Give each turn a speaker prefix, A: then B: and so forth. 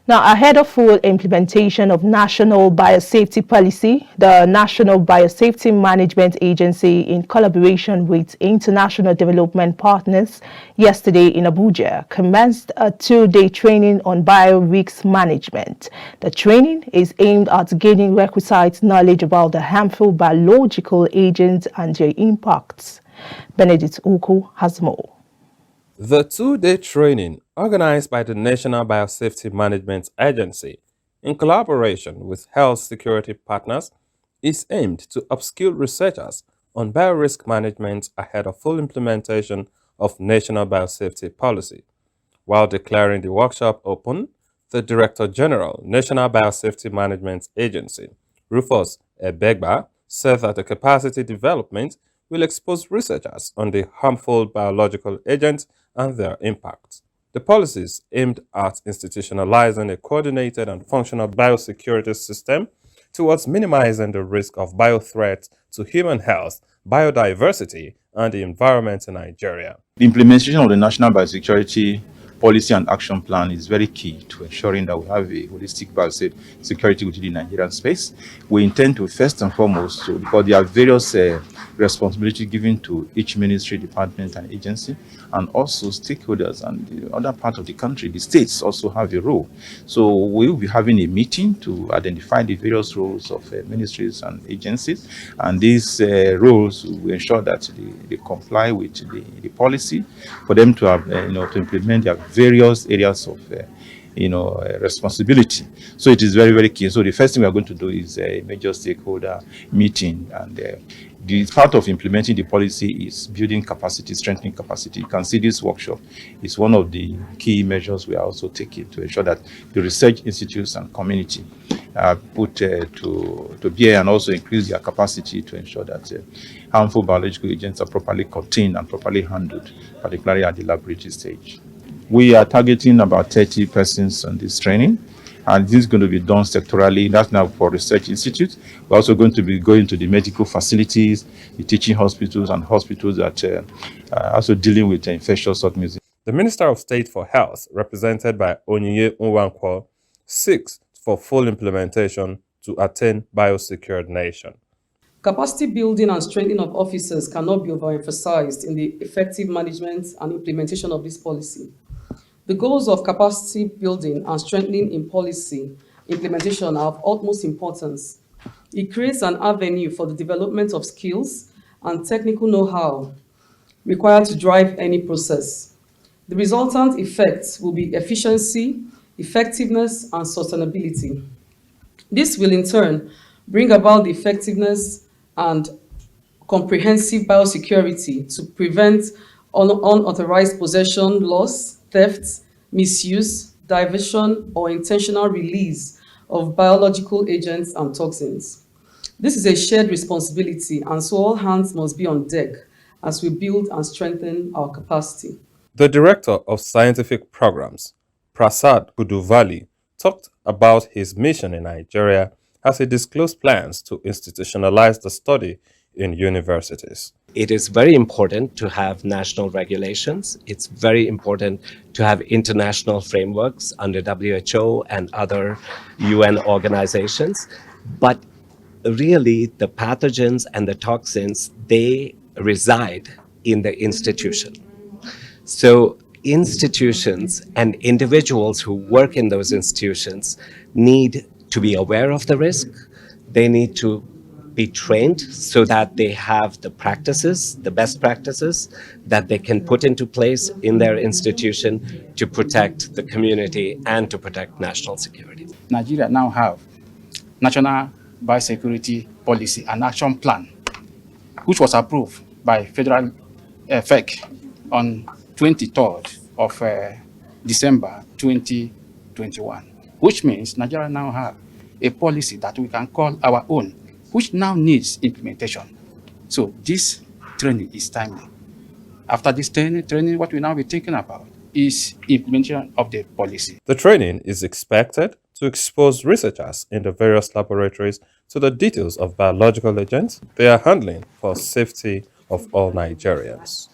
A: Now, ahead of full implementation of National Biosafety Policy, the National Biosafety Management Agency, in collaboration with international development partners, yesterday in Abuja, commenced a two-day training on biorisk management. The training is aimed at gaining requisite knowledge about the harmful biological agents and their impacts. Benedict Uku has more.
B: The two-day training, organized by the National Biosafety Management Agency in collaboration with health security partners, is aimed to upskill researchers on biorisk management ahead of full implementation of National Biosafety Policy. While declaring the workshop open, the Director General, National Biosafety Management Agency, Rufus Ebegba, said that the capacity development will expose researchers on the harmful biological agents and their impacts. The policies aimed at institutionalizing a coordinated and functional biosecurity system towards minimizing the risk of biothreats to human health, biodiversity, and the environment in Nigeria.
C: The implementation of the National Biosecurity Policy and Action Plan is very key to ensuring that we have a holistic biosecurity within the Nigerian space. We intend to, first and foremost, because there are various responsibilities given to each ministry, department, and agency, and also stakeholders and the other part of the country. The states also have a role. So we will be having a meeting to identify the various roles of ministries and agencies, and these roles will ensure that they comply with the policy for them to have, to implement their various areas of responsibility. So it is very, very key. So the first thing we are going to do is a major stakeholder meeting, and the part of implementing the policy is building capacity, strengthening capacity. You can see this workshop is one of the key measures we are also taking to ensure that the research institutes and community are put to bear, and also increase their capacity to ensure that harmful biological agents are properly contained and properly handled, particularly at the laboratory stage. We are targeting about 30 persons on this training, and this is going to be done sectorally. That's now for research institutes. We're also going to be going to the medical facilities, the teaching hospitals, and hospitals that are also dealing with infectious organisms.
B: The Minister of State for Health, represented by Onyinye Nwankwo, seeks for full implementation to attain biosecured nation.
D: Capacity building and strengthening of officers cannot be overemphasized in the effective management and implementation of this policy. The goals of capacity building and strengthening in policy implementation are of utmost importance. It creates an avenue for the development of skills and technical know-how required to drive any process. The resultant effects will be efficiency, effectiveness, and sustainability. This will in turn bring about the effectiveness and comprehensive biosecurity to prevent unauthorized possession, loss, theft, misuse, diversion, or intentional release of biological agents and toxins. This is a shared responsibility, and so all hands must be on deck as we build and strengthen our capacity.
B: The Director of Scientific Programs, Prasad Guduvali, talked about his mission in Nigeria as he disclosed plans to institutionalize the study in universities.
E: It is very important to have national regulations. It's very important to have international frameworks under WHO and other UN organizations. But really, the pathogens and the toxins, they reside in the institution. So institutions and individuals who work in those institutions need to be aware of the risk. They need to be trained so that they have the practices, the best practices that they can put into place in their institution to protect the community and to protect national security.
F: Nigeria now have National Biosecurity Policy and Action Plan, which was approved by Federal FEC on 23rd of December 2021, which means Nigeria now have a policy that we can call our own, which now needs implementation. So this training is timely. After this training, what we now be thinking about is implementation of the policy.
B: The training is expected to expose researchers in the various laboratories to the details of biological agents they are handling for safety of all Nigerians.